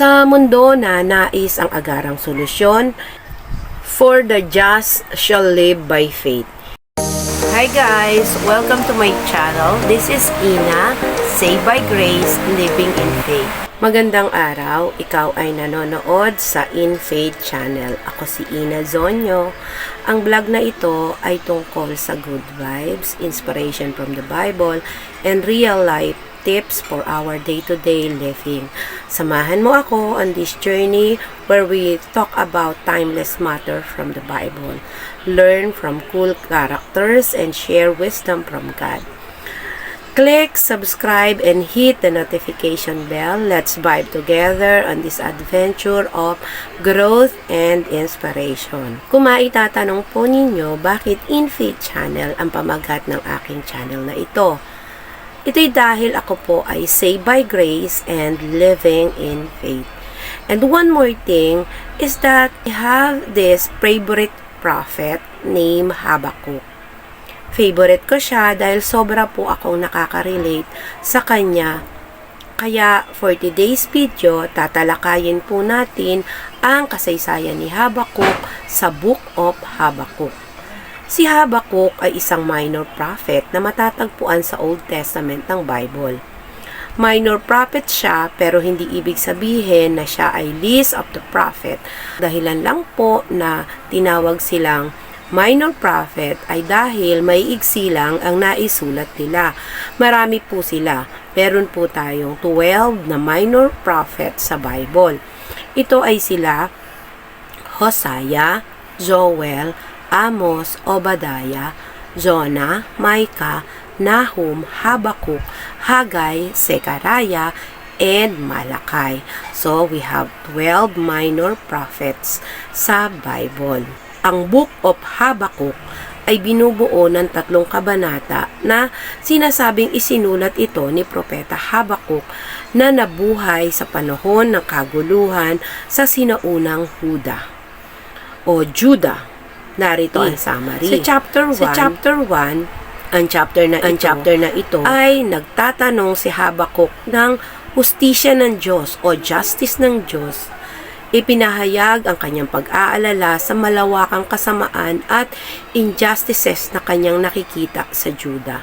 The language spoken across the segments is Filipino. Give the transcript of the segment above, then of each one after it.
Sa mundo na nais ang agarang solusyon, for the just shall live by faith. Hi guys! Welcome to my channel. This is Ina, Saved by Grace, Living in Faith. Magandang araw, ikaw ay nanonood sa In Faith channel. Ako si Ina Zonyo. Ang vlog na ito ay tungkol sa good vibes, inspiration from the Bible, and real life tips for our day-to-day living. Samahan mo ako on this journey where we talk about timeless matter from the Bible, learn from cool characters, and share wisdom from God. Click, subscribe, and hit the notification bell. Let's vibe together on this adventure of growth and inspiration. Kung maitatanong po ninyo, bakit In Faith channel ang pamagat ng aking channel na ito? Ito'y dahil ako po ay saved by grace and living in faith. And one more thing is that I have this favorite prophet named Habakkuk. Favorite ko siya dahil sobra po akong nakaka-relate sa kanya. Kaya for today's video, tatalakayin po natin ang kasaysayan ni Habakkuk sa Book of Habakkuk. Si Habakkuk ay isang minor prophet na matatagpuan sa Old Testament ng Bible. Minor prophet siya pero hindi ibig sabihin na siya ay least of the prophet. Dahilan lang po na tinawag silang minor prophet ay dahil may iksi lang ang naisulat nila. Marami po sila. Meron po tayong 12 na minor prophet sa Bible. Ito ay sila Hosea, Joel, Amos, Obadiah, Jonah, Micah, Nahum, Habakkuk, Haggai, Zechariah, and Malachi. So, we have 12 minor prophets sa Bible. Ang Book of Habakkuk ay binubuo ng 3 kabanata na sinasabing isinulat ito ni Propeta Habakkuk na nabuhay sa panahon ng kaguluhan sa sinaunang Huda o Judah. Narito ang summary. Sa chapter 1, ang chapter na ito ay nagtatanong si Habakkuk ng hustisya ng Diyos o justice ng Diyos. Ipinahayag ang kanyang pag-aalala sa malawakang kasamaan at injustices na kanyang nakikita sa Juda.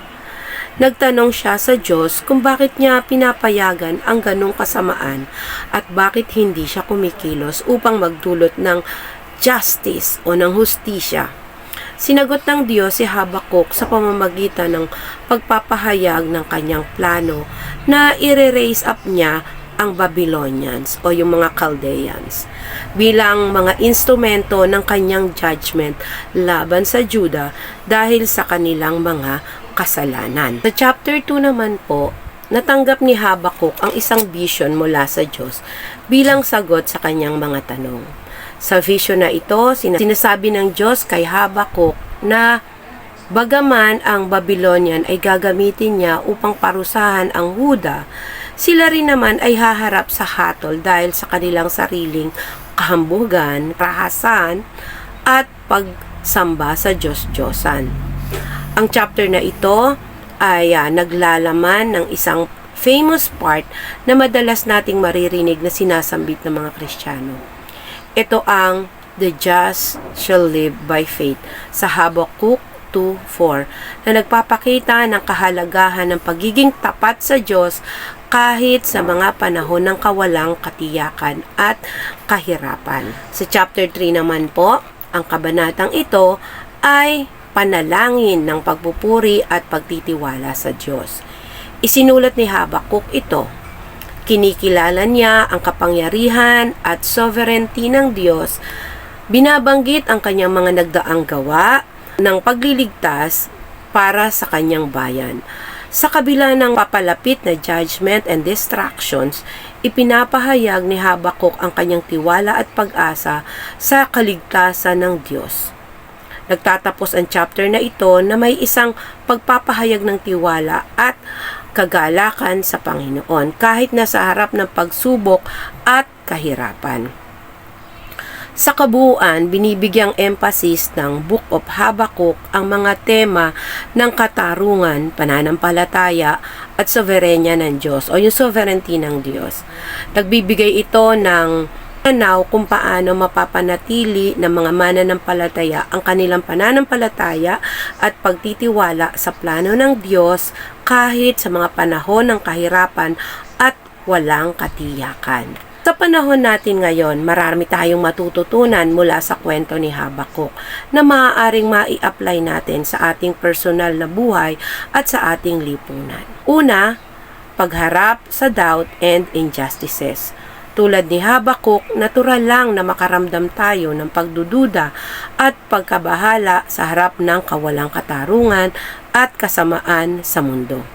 Nagtanong siya sa Diyos kung bakit niya pinapayagan ang ganong kasamaan at bakit hindi siya kumikilos upang magdulot ng justice o ng hustisya. Sinagot ng Diyos si Habakkuk sa pamamagitan ng pagpapahayag ng kanyang plano na i-raise up niya ang Babylonians o yung mga Chaldeans bilang mga instrumento ng kanyang judgment laban sa Juda dahil sa kanilang mga kasalanan. Sa chapter 2 naman po, natanggap ni Habakkuk ang isang vision mula sa Diyos bilang sagot sa kanyang mga tanong. Sa vision na ito, sinasabi ng Diyos kay Habakkuk na bagaman ang Babylonian ay gagamitin niya upang parusahan ang Huda, sila rin naman ay haharap sa hatol dahil sa kanilang sariling kahambugan, rahasan, at pagsamba sa Diyos-Diyosan. Ang chapter na ito ay naglalaman ng isang famous part na madalas nating maririnig na sinasambit ng mga Kristiyano. Ito ang the just shall live by faith sa Habakkuk 2:4 na nagpapakita ng kahalagahan ng pagiging tapat sa Diyos kahit sa mga panahon ng kawalang katiyakan at kahirapan. Sa chapter 3 naman po, ang kabanatang ito ay panalangin ng pagpupuri at pagtitiwala sa Diyos. Isinulat ni Habakkuk ito. Kinikilala niya ang kapangyarihan at sovereignty ng Diyos. Binabanggit ang kanyang mga nagdaang gawa ng pagliligtas para sa kanyang bayan. Sa kabila ng papalapit na judgment and distractions, ipinapahayag ni Habakkuk ang kanyang tiwala at pag-asa sa kaligtasan ng Diyos. Nagtatapos ang chapter na ito na may isang pagpapahayag ng tiwala at kagalakan sa Panginoon kahit nasa harap ng pagsubok at kahirapan. Sa kabuuan, binibigyang emphasis ng Book of Habakkuk ang mga tema ng katarungan, pananampalataya at soberenya ng Diyos o yung sovereignty ng Diyos. Nagbibigay ito ng tanaw kung paano mapapanatili ng mga mananampalataya ang kanilang pananampalataya at pagtitiwala sa plano ng Diyos kahit sa mga panahon ng kahirapan at walang katiyakan. Sa panahon natin ngayon, marami tayong matututunan mula sa kwento ni Habakkuk na maaaring mai-apply natin sa ating personal na buhay at sa ating lipunan. Una, pagharap sa doubt and injustices. Tulad ni Habakkuk, natural lang na makaramdam tayo ng pagdududa at pagkabahala sa harap ng kawalang katarungan at kasamaan sa mundo.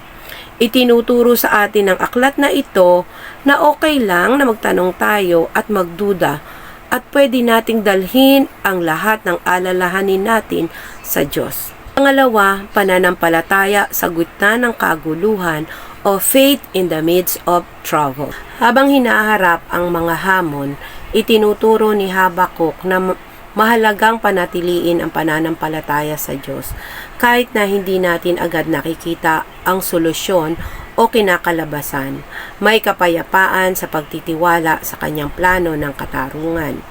Itinuturo sa atin ng aklat na ito na okay lang na magtanong tayo at magduda at pwede nating dalhin ang lahat ng alalahanin natin sa Diyos. Pangalawa, pananampalataya sa gitna ng kaguluhan o faith in the midst of trouble. Habang hinaharap ang mga hamon, itinuturo ni Habakkuk na mahalagang panatiliin ang pananampalataya sa Diyos kahit na hindi natin agad nakikita ang solusyon o kinakalabasan. May kapayapaan sa pagtitiwala sa kanyang plano ng katarungan.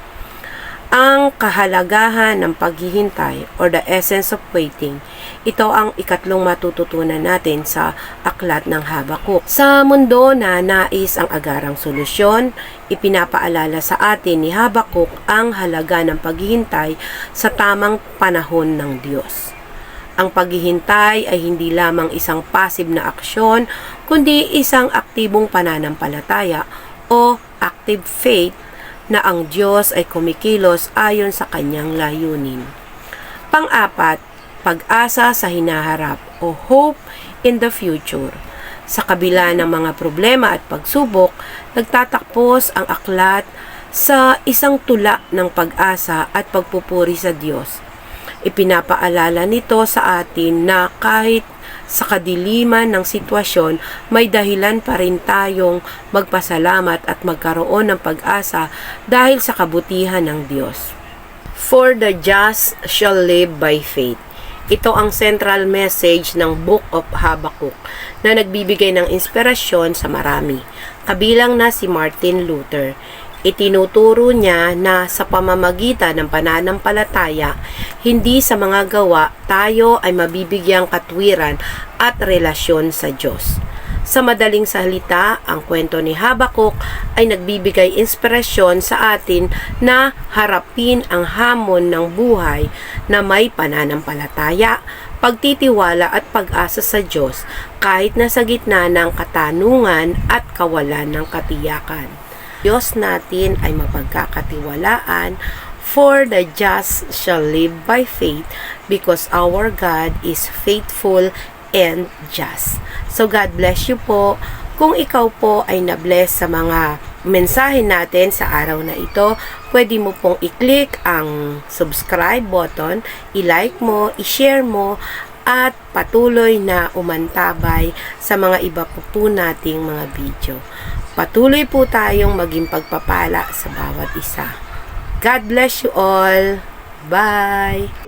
Ang kahalagahan ng paghihintay or the essence of waiting, ito ang ikatlong matututunan natin sa aklat ng Habakkuk. Sa mundo na nais ang agarang solusyon, ipinapaalala sa atin ni Habakkuk ang halaga ng paghihintay sa tamang panahon ng Diyos. Ang paghihintay ay hindi lamang isang passive na aksyon, kundi isang aktibong pananampalataya o active faith na ang Diyos ay kumikilos ayon sa kanyang layunin. Pang-apat, pag-asa sa hinaharap o hope in the future. Sa kabila ng mga problema at pagsubok, nagtatakpos ang aklat sa isang tula ng pag-asa at pagpupuri sa Diyos. Ipinapaalala nito sa atin na kahit sa kadiliman ng sitwasyon, may dahilan pa rin tayong magpasalamat at magkaroon ng pag-asa dahil sa kabutihan ng Diyos. For the just shall live by faith. Ito ang central message ng Book of Habakkuk na nagbibigay ng inspirasyon sa marami, kabilang na si Martin Luther. Itinuturo niya na sa pamamagitan ng pananampalataya, hindi sa mga gawa, tayo ay mabibigyang katwiran at relasyon sa Diyos. Sa madaling salita, ang kwento ni Habakkuk ay nagbibigay inspirasyon sa atin na harapin ang hamon ng buhay na may pananampalataya, pagtitiwala at pag-asa sa Diyos kahit nasa gitna ng katanungan at kawalan ng katiyakan. Diyos natin ay mapagkakatiwalaan, for the just shall live by faith because our God is faithful and just. So God bless you po. Kung ikaw po ay na-bless sa mga mensahe natin sa araw na ito, pwede mo pong i-click ang subscribe button, i-like mo, i-share mo, at patuloy na umantabay sa mga iba po nating mga video. Patuloy po tayong maging pagpapala sa bawat isa. God bless you all. Bye!